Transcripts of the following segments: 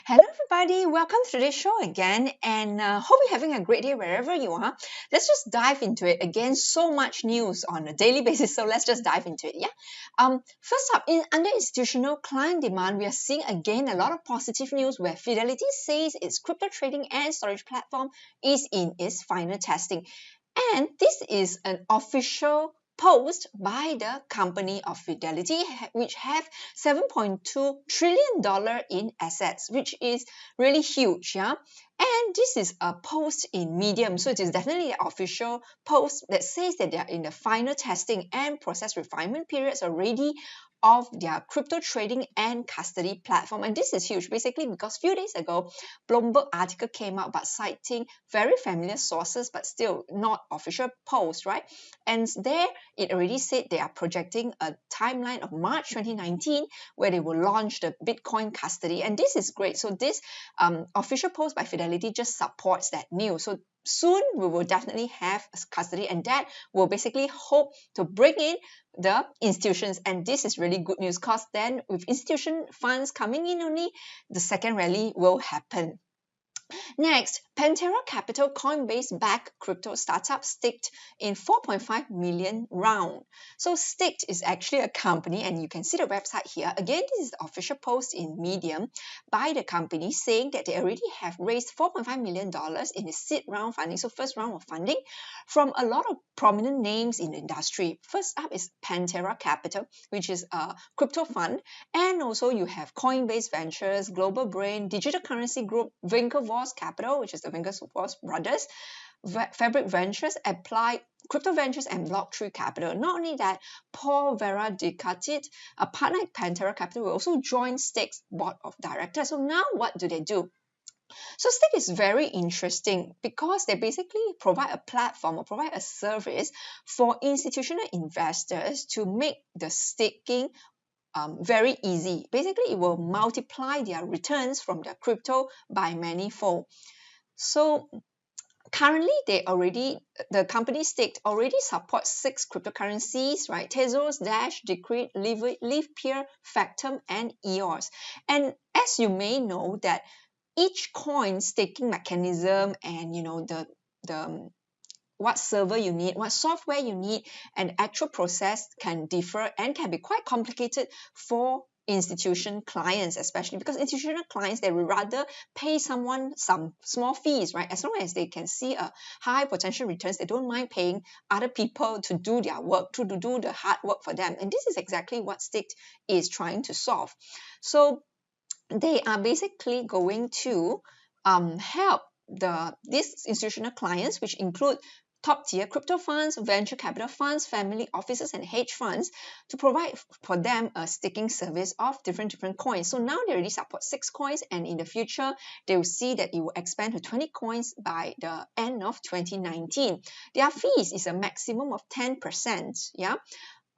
Hello, everybody. Welcome to today's show again, and hope you're having a great day wherever you are. Let's just dive into it again. So much news on a daily basis, so let's just dive into it. Yeah. First up, under institutional client demand, we are seeing again a lot of positive news where Fidelity says its crypto trading and storage platform is in its final testing, and this is an official post by the company of Fidelity, which have $7.2 trillion in assets, which is really huge. Yeah. And this is a post in Medium. So it is definitely an official post that says that they are in the final testing and process refinement periods already of their crypto trading and custody platform. And this is huge, basically because a few days ago, Bloomberg article came out but citing very familiar sources, but still not official post, right? And there it already said they are projecting a timeline of March 2019 where they will launch the Bitcoin custody. And this is great. So this official post by Fidelity just supports that news. So soon we will definitely have custody, and that will basically hope to bring in the institutions. And this is really good news because then with institution funds coming in only, the second rally will happen. Next, Pantera Capital Coinbase-backed crypto startup staked in 4.5 million round. So Staked is actually a company, and you can see the website here. Again, this is the official post in Medium by the company saying that they already have raised $4.5 million in the seed round funding, so first round of funding, from a lot of prominent names in the industry. First up is Pantera Capital, which is a crypto fund, and also you have Coinbase Ventures, Global Brain, Digital Currency Group, Winklevoss Capital, which is the Winklevoss brothers, Fabric Ventures, Applied Crypto Ventures, and Block3 Capital. Not only that, Paul Vera Ducatit, a partner at Pantera Capital, will also join Stake's board of directors. So now what do they do? So Stake is very interesting because they basically provide a platform or provide a service for institutional investors to make the staking very easy. Basically, it will multiply their returns from their crypto by manifold. So currently, the company Staked already supports 6 cryptocurrencies, right? Tezos, Dash, Decred, Livepeer, Factom, and EOS. And as you may know that each coin staking mechanism and the what server you need, what software you need, and actual process can differ and can be quite complicated for institution clients, especially because institutional clients, they would rather pay someone some small fees, right? As long as they can see a high potential returns, they don't mind paying other people to do their work, to do the hard work for them. And this is exactly what Staked is trying to solve. So they are basically going to help these institutional clients, which include top-tier crypto funds, venture capital funds, family offices, and hedge funds, to provide for them a staking service of different coins. So now they already support 6 coins, and in the future, they will see that it will expand to 20 coins by the end of 2019. Their fees is a maximum of 10%, yeah,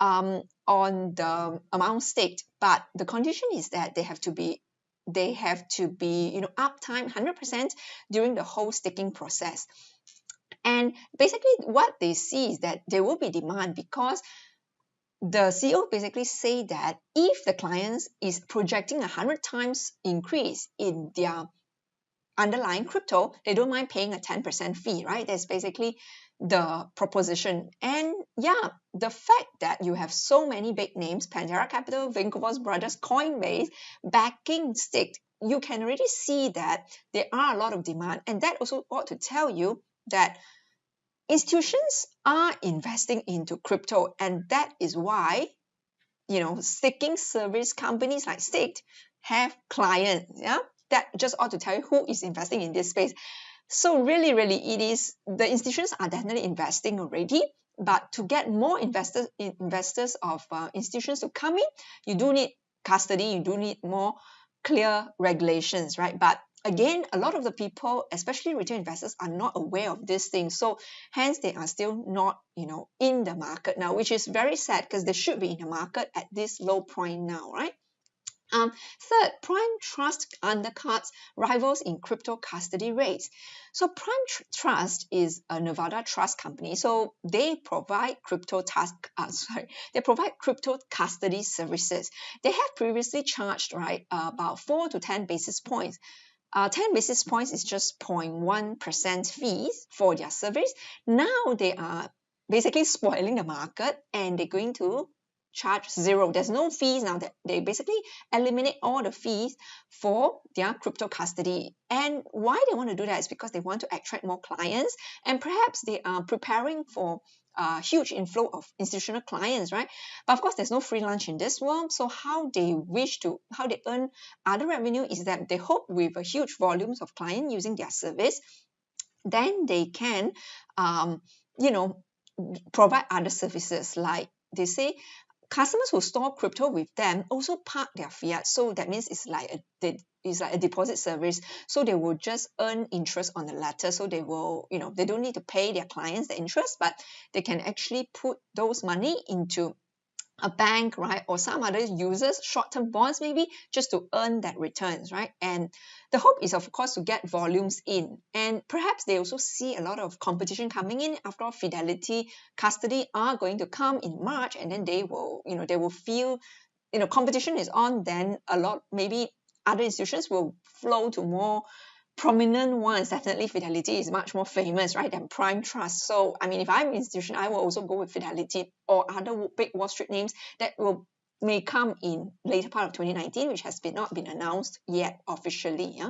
on the amount staked, but the condition is that they have to be uptime 100% during the whole staking process. And basically what they see is that there will be demand because the CEO basically say that if the clients is projecting 100 times increase in their underlying crypto, they don't mind paying a 10% fee, right? That's basically the proposition. And yeah, the fact that you have so many big names, Pantera Capital, Winklevoss Brothers, Coinbase, backing Staked, you can already see that there are a lot of demand. And that also ought to tell you that institutions are investing into crypto. And that is why, staking service companies like Staked have clients, yeah? That just ought to tell you who is investing in this space. So really, the institutions are definitely investing already, but to get more investors of institutions to come in, you do need custody, you do need more clear regulations, right? But again, a lot of the people, especially retail investors, are not aware of this thing. So hence they are still not, in the market now, which is very sad because they should be in the market at this low point now, right? Third, Prime Trust undercuts rivals in crypto custody rates. So Prime Trust is a Nevada trust company. So they provide they provide crypto custody services. They have previously charged about 4 to 10 basis points. 10 basis points is just 0.1% fees for their service. Now they are basically spoiling the market and they're going to charge zero. There's no fees now. That they basically eliminate all the fees for their crypto custody. And why they want to do that is because they want to attract more clients, and perhaps they are preparing for a huge inflow of institutional clients, right? But of course, there's no free lunch in this world. So how they earn other revenue is that they hope with a huge volumes of clients using their service, then they can, you know, provide other services. Like they say, customers who store crypto with them also park their fiat. So that means it's like a deposit service. So they will just earn interest on the latter. So they will, they don't need to pay their clients the interest, but they can actually put those money into a bank, right, or some other users, short-term bonds maybe, just to earn that returns, right? And the hope is, of course, to get volumes in. And perhaps they also see a lot of competition coming in. After all, Fidelity custody are going to come in March, and then they will feel, competition is on, then a lot, maybe other institutions will flow to more prominent ones. Definitely Fidelity is much more famous, right, than Prime Trust. So I mean, if I'm an institution, I will also go with Fidelity or other big Wall Street names that may come in later part of 2019, which has not been announced yet officially. Yeah.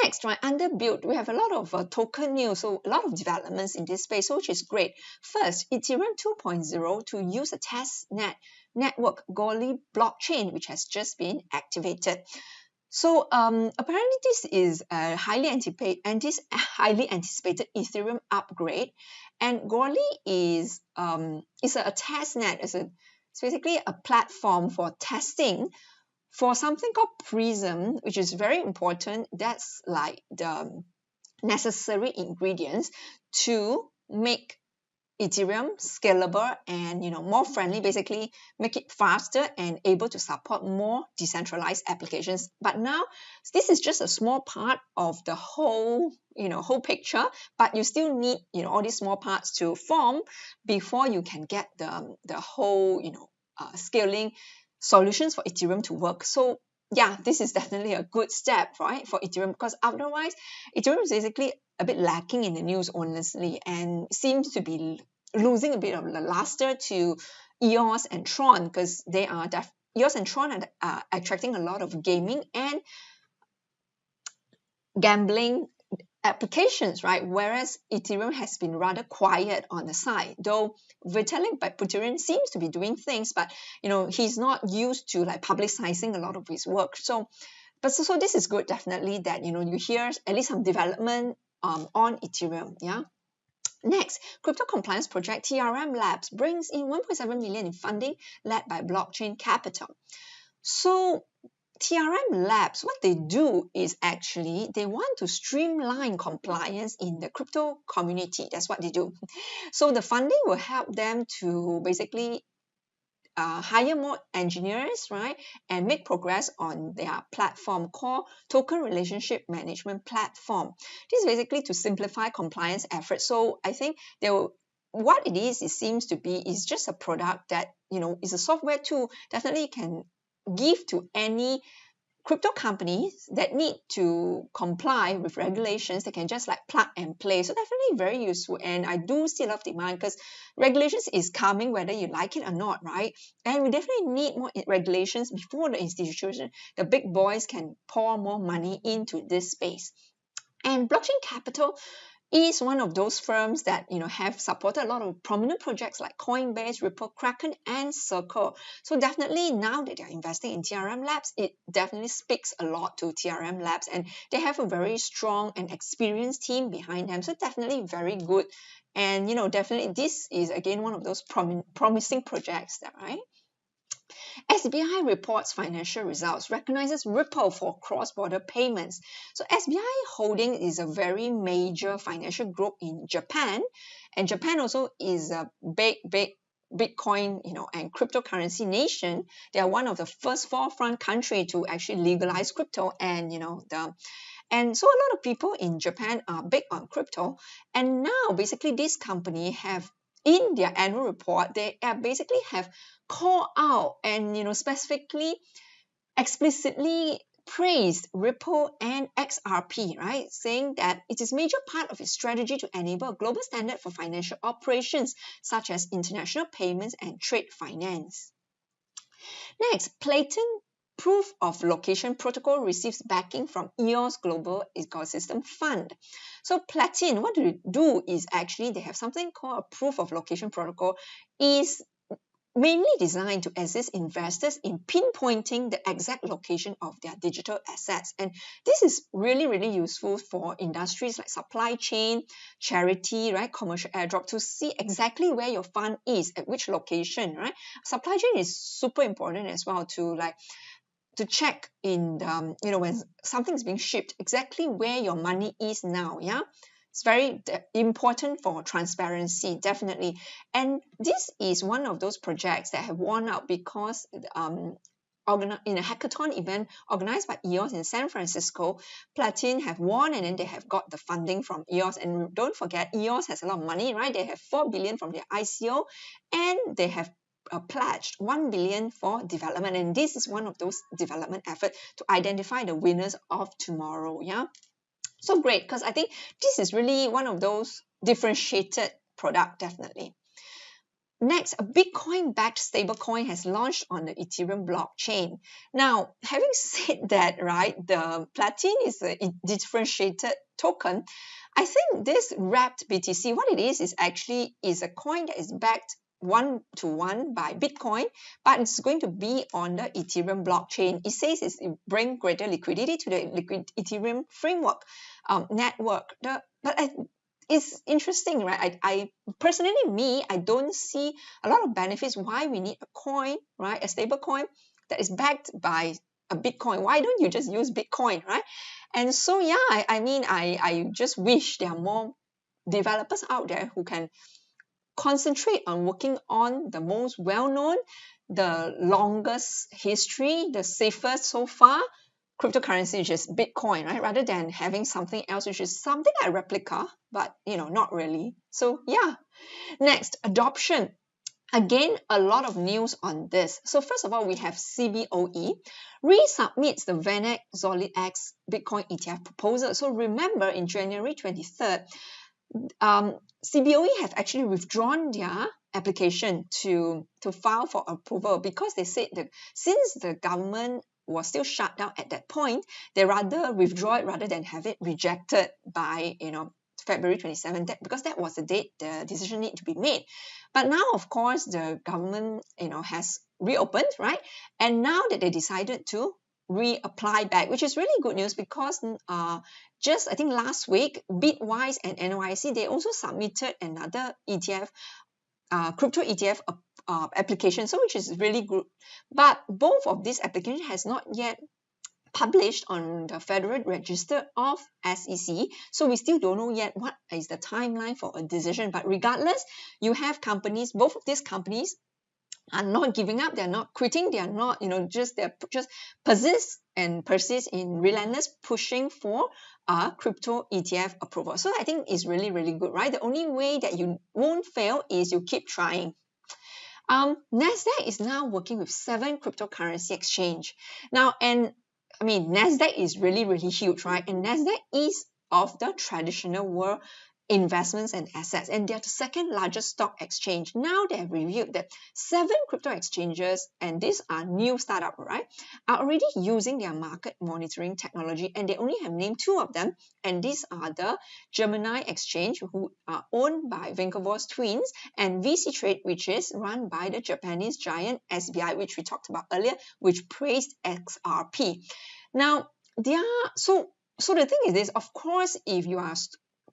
Next, right, under build, we have a lot of token news, so a lot of developments in this space, which is great. First, Ethereum 2.0 to use a testnet network Goerli blockchain, which has just been activated. So apparently this is a highly anticipated Ethereum upgrade, and Goerli is a testnet. It's basically a platform for testing for something called Prism, which is very important. That's like the necessary ingredients to make Ethereum scalable and more friendly, basically make it faster and able to support more decentralized applications. But now this is just a small part of the whole picture, but you still need all these small parts to form before you can get the whole scaling solutions for Ethereum to work. So yeah, this is definitely a good step, right, for Ethereum, because otherwise Ethereum is basically a bit lacking in the news, honestly, and seems to be losing a bit of the luster to EOS and Tron, because they are EOS and Tron are attracting a lot of gaming and gambling applications, right? Whereas Ethereum has been rather quiet on the side, though Vitalik Buterin seems to be doing things, but he's not used to like publicizing a lot of his work. So this is good, definitely, that you hear at least some development on Ethereum. Yeah. Next, crypto compliance project TRM Labs brings in 1.7 million in funding led by Blockchain Capital. So TRM Labs, what they do is actually they want to streamline compliance in the crypto community. That's what they do. So the funding will help them to basically hire more engineers, right, and make progress on their platform called Token Relationship Management Platform. This is basically to simplify compliance efforts. So I think what it seems to be is just a product that is a software tool. Definitely can give to any crypto companies that need to comply with regulations. They can just like plug and play. So definitely very useful, and I do see a lot of demand because regulations is coming whether you like it or not, right? And we definitely need more regulations before the institution, the big boys, can pour more money into this space. And Blockchain Capital is one of those firms that have supported a lot of prominent projects like Coinbase, Ripple, Kraken, and Circle. So definitely now that they're investing in TRM Labs, it definitely speaks a lot to TRM Labs, and they have a very strong and experienced team behind them. So definitely very good, and definitely this is again one of those promising projects, right? SBI reports financial results, recognizes Ripple for cross-border payments. So SBI Holding is a very major financial group in Japan, and Japan also is a big Bitcoin, and cryptocurrency nation. They are one of the first forefront country to actually legalize crypto, and so a lot of people in Japan are big on crypto. And now basically this company have, in their annual report, they basically have called out and specifically explicitly praised Ripple and XRP, right? Saying that it is a major part of its strategy to enable a global standard for financial operations, such as international payments and trade finance. Next, Platin Proof of Location Protocol receives backing from EOS Global Ecosystem Fund. So Platin, what they do is actually they have something called a Proof of Location Protocol, is mainly designed to assist investors in pinpointing the exact location of their digital assets. And this is really, really useful for industries like supply chain, charity, right, commercial airdrop, to see exactly where your fund is, at which location, right? Supply chain is super important as well to check in when something is being shipped, exactly where your money is now. Yeah, it's very important for transparency, definitely. And this is one of those projects that have won out because in a hackathon event organized by EOS in San Francisco, Platin have won, and then they have got the funding from EOS. And don't forget, EOS has a lot of money, right? They have 4 billion from their ICO, and they have pledged 1 billion for development. And this is one of those development efforts to identify the winners of tomorrow. Yeah, so great, because I think this is really one of those differentiated product, definitely. Next, a Bitcoin-backed stablecoin has launched on the Ethereum blockchain. Now, having said that, right, the Platin is a differentiated token. I think this wrapped BTC, what it is actually is a coin that is backed one-to-one by Bitcoin, but it's going to be on the Ethereum blockchain. It says it brings greater liquidity to the Ethereum framework network. It's interesting, right? I personally, I don't see a lot of benefits why we need a coin, right? A stable coin that is backed by a Bitcoin. Why don't you just use Bitcoin, right? And so, yeah, I just wish there are more developers out there who can concentrate on working on the most well-known, the longest history, the safest so far cryptocurrency, which is Bitcoin, right? Rather than having something else, which is something like a replica, but not really. So yeah. Next, adoption. Again, a lot of news on this. So first of all, we have Cboe resubmits the VanEck Solid X Bitcoin ETF proposal. So remember, in January 23rd, Cboe have actually withdrawn their application to file for approval, because they said that since the government was still shut down at that point, they rather withdraw it rather than have it rejected by February 27th, because that was the date the decision need to be made. But now, of course, the government has reopened, right? And now that they decided to reapply back, which is really good news, because just I think last week, Bitwise and NYC, they also submitted another ETF, crypto ETF application, so which is really good. But both of these applications has not yet published on the Federal Register of SEC, so we still don't know yet what is the timeline for a decision. But regardless, you have companies, both of these companies are not giving up, they're not quitting, they are not they're just persist in relentless pushing for a crypto ETF approval. So I think it's really, really good, right? The only way that you won't fail is you keep trying. Nasdaq is now working with 7 cryptocurrency exchange now, and Nasdaq is really, really huge, right? And Nasdaq is of the traditional world investments and assets, and they're the second largest stock exchange. Now they have revealed that 7 crypto exchanges, and these are new startup, right, are already using their market monitoring technology, and they only have named 2 of them, and these are the Gemini Exchange, who are owned by Winklevoss twins, and VC Trade, which is run by the Japanese giant SBI, which we talked about earlier, which praised XRP. Now, so the thing is this, of course, if you are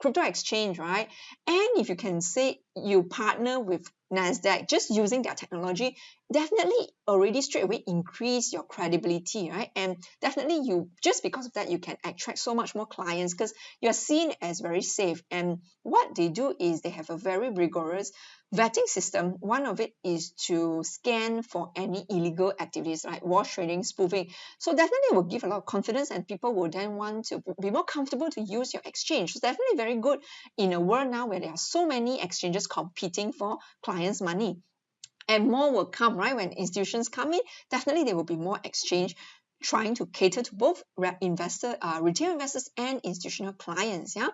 crypto exchange, right, and if you can say you partner with Nasdaq just using their technology, definitely already straight away increase your credibility, right? And definitely you, just because of that, you can attract so much more clients because you're seen as very safe. And what they do is they have a very rigorous vetting system, one of it is to scan for any illegal activities like wash trading, spoofing. So definitely will give a lot of confidence, and people will then want to be more comfortable to use your exchange. So definitely very good in a world now where there are so many exchanges competing for clients' money. And more will come, right? When institutions come in, definitely there will be more exchange trying to cater to both retail investors and institutional clients. Yeah.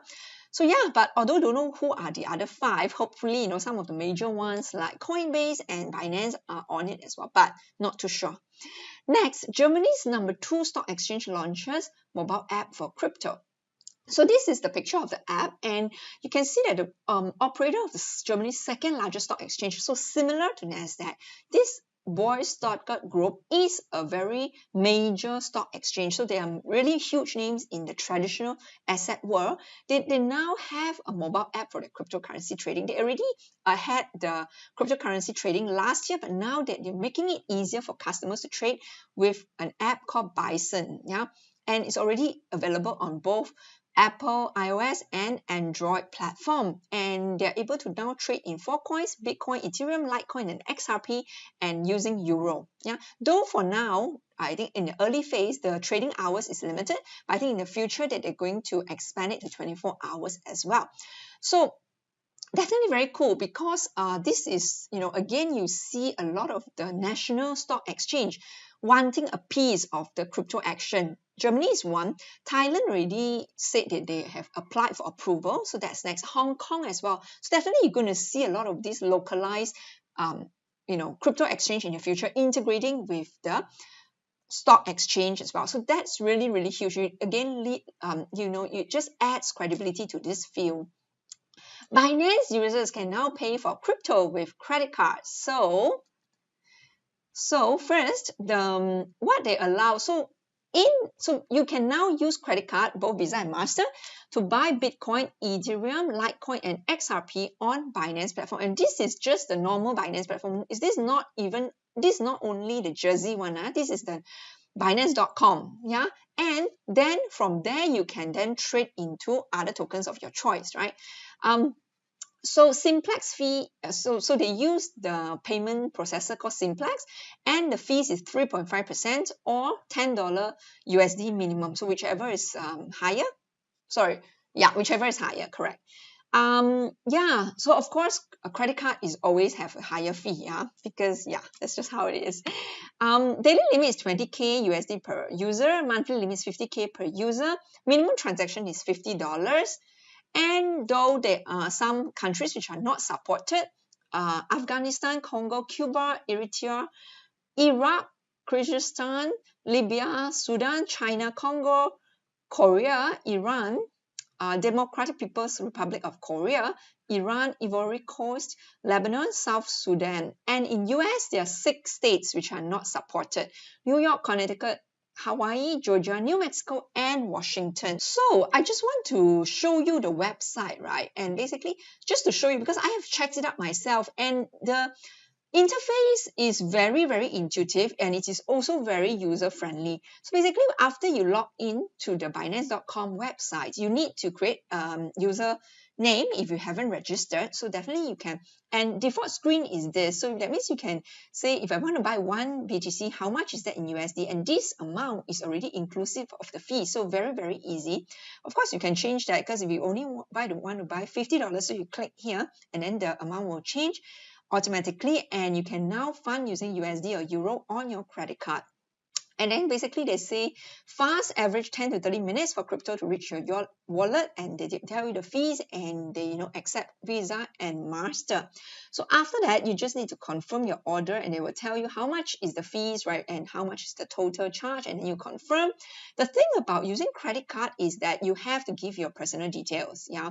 So yeah, but although don't know who are the other five, hopefully, some of the major ones like Coinbase and Binance are on it as well, but not too sure. Next, Germany's number 2 stock exchange launches mobile app for crypto. So this is the picture of the app, and you can see that the operator of Germany's second largest stock exchange, so similar to Nasdaq, this Stuttgart Group is a very major stock exchange. So they are really huge names in the traditional asset world. They now have a mobile app for the cryptocurrency trading. They already had the cryptocurrency trading last year, but now that they're making it easier for customers to trade with an app called Bison. Yeah, and it's already available on both Apple, iOS, and Android platform. And they're able to now trade in 4 coins, Bitcoin, Ethereum, Litecoin, and XRP, and using Euro. Yeah. Though for now, I think in the early phase, the trading hours is limited, but I think in the future that they're going to expand it to 24 hours as well. So definitely very cool, because this is, again, you see a lot of the national stock exchange wanting a piece of the crypto action. Germany is one. Thailand already said that they have applied for approval, so that's next. Hong Kong as well. So definitely you're going to see a lot of these localized, crypto exchange in the future integrating with the stock exchange as well. So that's really, really huge. It just adds credibility to this field. Binance users can now pay for crypto with credit cards. So first, what they allow, so you can now use credit card, both Visa and Master, to buy Bitcoin, Ethereum, Litecoin, and XRP on Binance platform. And this is just the normal Binance platform. This is not only the Jersey one. This is the Binance.com. Yeah. And then from there, you can then trade into other tokens of your choice, right? So Simplex fee, so they use the payment processor called Simplex, and the fees is 3.5% or $10 USD minimum. So whichever is higher. Sorry, yeah, whichever is higher, correct. Yeah, so of course a credit card is always have a higher fee, yeah, because yeah, that's just how it is. Daily limit is 20k USD per user, monthly limit is 50k per user, minimum transaction is $50. And though there are some countries which are not supported, Afghanistan, Congo, Cuba, Eritrea, Iraq, Kyrgyzstan, Libya, Sudan, China, Congo, Korea, Iran, Democratic People's Republic of Korea, Iran, Ivory Coast, Lebanon, South Sudan. And in US, there are 6 states which are not supported: New York, Connecticut, Hawaii, Georgia, New Mexico, and Washington. So I just want to show you the website, right? And basically, just to show you, because I have checked it out myself, and the interface is very, very intuitive, and it is also very user-friendly. So basically, after you log in to the Binance.com website, you need to create user name if you haven't registered. So definitely you can, and default screen is this. So that means you can say, if I want to buy 1 BTC, how much is that in USD? And this amount is already inclusive of the fee. So very, very easy. Of course, you can change that, because if you only want to buy $50, so you click here, and then the amount will change automatically, and you can now fund using USD or Euro on your credit card. And then basically they say fast average 10 to 30 minutes for crypto to reach your wallet, and they tell you the fees, and they accept Visa and Master. So after that, you just need to confirm your order, and they will tell you how much is the fees, right, and how much is the total charge, and then you confirm. The thing about using credit card is that you have to give your personal details, yeah,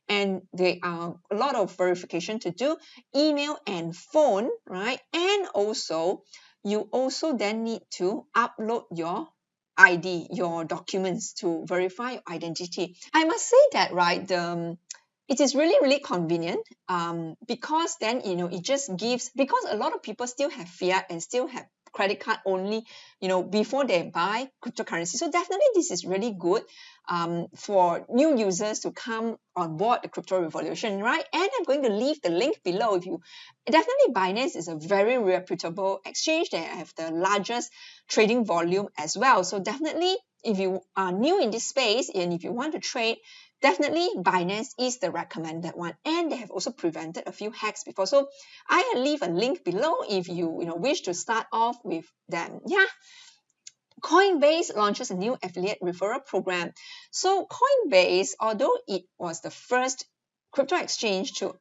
and there are a lot of verification to do, email and phone, right, and also you also then need to upload your ID, your documents, to verify your identity. I must say that, right, it is really, really convenient, because then, it just gives, because a lot of people still have fiat and still have credit card only, before they buy cryptocurrency. So definitely this is really good for new users to come on board the crypto revolution, right? And I'm going to leave the link below. Definitely Binance is a very reputable exchange. They have the largest trading volume as well. So definitely if you are new in this space and if you want to trade, definitely Binance is the recommended one, and they have also prevented a few hacks before. So I leave a link below if you wish to start off with them. Yeah. Coinbase launches a new affiliate referral program. So Coinbase, although it was the first crypto exchange to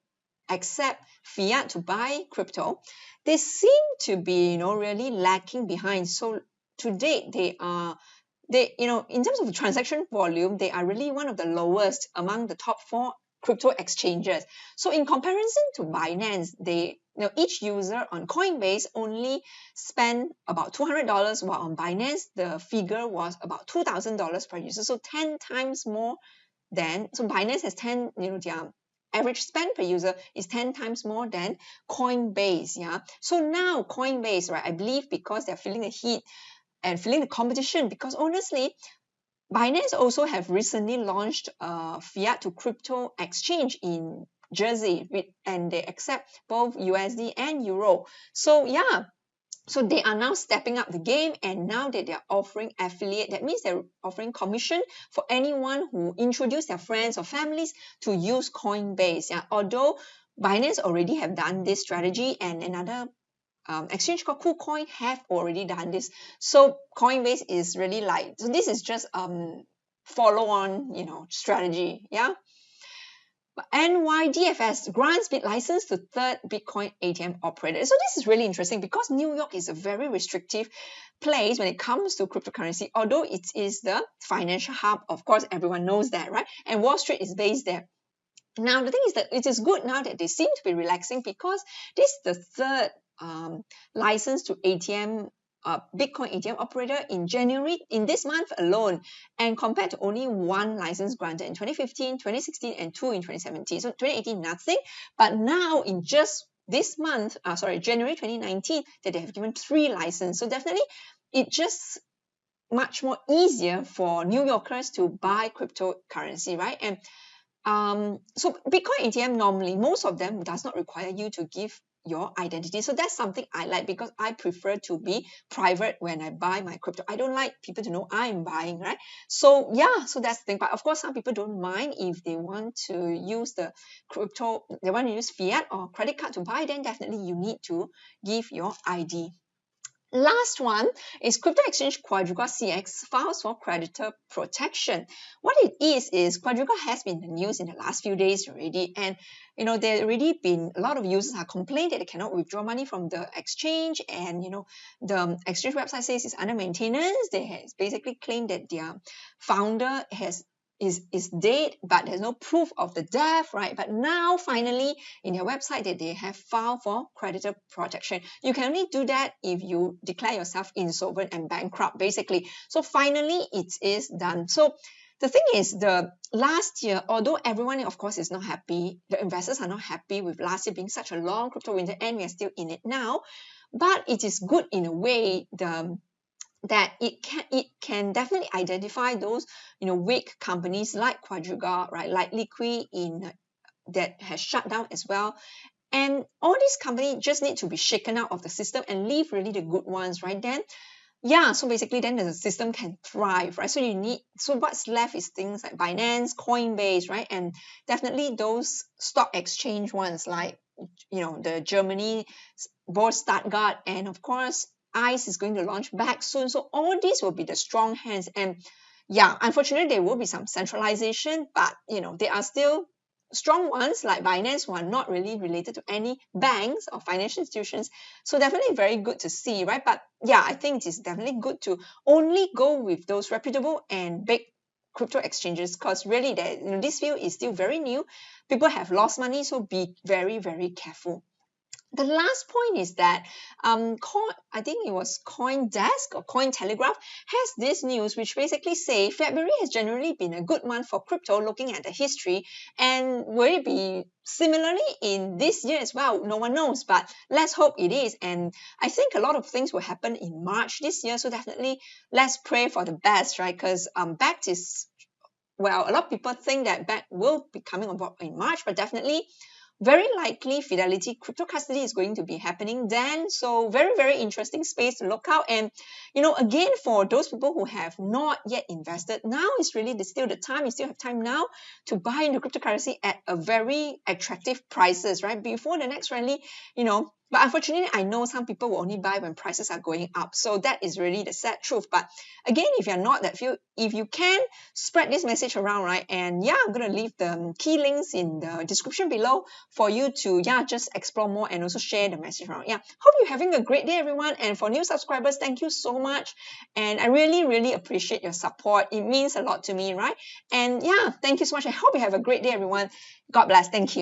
accept fiat to buy crypto, they seem to be really lacking behind. So to date, in terms of the transaction volume, they are really one of the lowest among the top 4 crypto exchanges. So in comparison to Binance, each user on Coinbase only spent about $200, while on Binance the figure was about $2,000 per user. So 10 times more so Binance has 10, their average spend per user is 10 times more than Coinbase. Yeah. So now Coinbase, right, I believe because they're feeling the heat and feeling the competition, because honestly, Binance also have recently launched a fiat to crypto exchange in Jersey, and they accept both USD and Euro. So yeah, so they are now stepping up the game, and now that they're offering affiliate, that means they're offering commission for anyone who introduce their friends or families to use Coinbase. Yeah, although Binance already have done this strategy, and another exchange called KuCoin have already done this. So Coinbase is really so this is just follow on strategy. Yeah. NYDFS grants bid license to third Bitcoin ATM operator. So this is really interesting because New York is a very restrictive place when it comes to cryptocurrency, although it is the financial hub. Of course, everyone knows that, right? And Wall Street is based there. Now, the thing is that it is good now that they seem to be relaxing, because this is the third license to ATM Bitcoin ATM operator in January, in this month alone, and compared to only one license granted in 2015, 2016, and 2 in 2017. So 2018, nothing. But now in just this month, January 2019, that they have given 3 licenses. So definitely it just much more easier for New Yorkers to buy cryptocurrency, right? And so Bitcoin ATM, normally most of them does not require you to give your identity. So that's something I like, because I prefer to be private when I buy my crypto. I don't like people to know I'm buying, right? So yeah, so that's the thing. But of course, some people don't mind if they want to use the crypto, they want to use fiat or credit card to buy, then definitely you need to give your ID. Last one is crypto exchange Quadriga CX files for creditor protection. What it is Quadriga has been in the news in the last few days already, and there already been a lot of users have complained that they cannot withdraw money from the exchange, and the exchange website says it's under maintenance. They has basically claimed that their founder is dead, but there's no proof of the death, right? But now finally in their website that they have filed for creditor protection. You can only do that if you declare yourself insolvent and bankrupt, basically. So finally it is done. So the thing is, the last year, although everyone of course is not happy, the investors are not happy with last year being such a long crypto winter, and we are still in it now, but it is good in a way that it can definitely identify those weak companies like Quadriga, right, like Liqui that has shut down as well. And all these companies just need to be shaken out of the system and leave really the good ones, right? Then yeah, so basically then the system can thrive, right? So what's left is things like Binance, Coinbase, right? And definitely those stock exchange ones like the Germany Board Stuttgart, and of course ICE is going to launch back soon. So all these will be the strong hands. And yeah, unfortunately there will be some centralization, but they are still strong ones like Binance, who are not really related to any banks or financial institutions. So definitely very good to see, right? But yeah, I think it is definitely good to only go with those reputable and big crypto exchanges, because really this field is still very new. People have lost money, so be very, very careful. The last point is that I think it was CoinDesk or Cointelegraph has this news which basically say February has generally been a good month for crypto looking at the history, and will it be similarly in this year as well? No one knows, but let's hope it is. And I think a lot of things will happen in March this year, so definitely let's pray for the best, right? Because BACT is, well, a lot of people think that BACT will be coming on board in March, but definitely very likely Fidelity crypto custody is going to be happening then. So very, very interesting space to look out. And, again, for those people who have not yet invested, now is really still the time. You still have time now to buy into cryptocurrency at a very attractive prices, right? Before the next rally, but unfortunately, I know some people will only buy when prices are going up. So that is really the sad truth. But again, if you're not that few, if you can spread this message around, right? And yeah, I'm going to leave the key links in the description below for you to, just explore more and also share the message around. Yeah, hope you're having a great day, everyone. And for new subscribers, thank you so much. And I really, really appreciate your support. It means a lot to me, right? And yeah, thank you so much. I hope you have a great day, everyone. God bless. Thank you.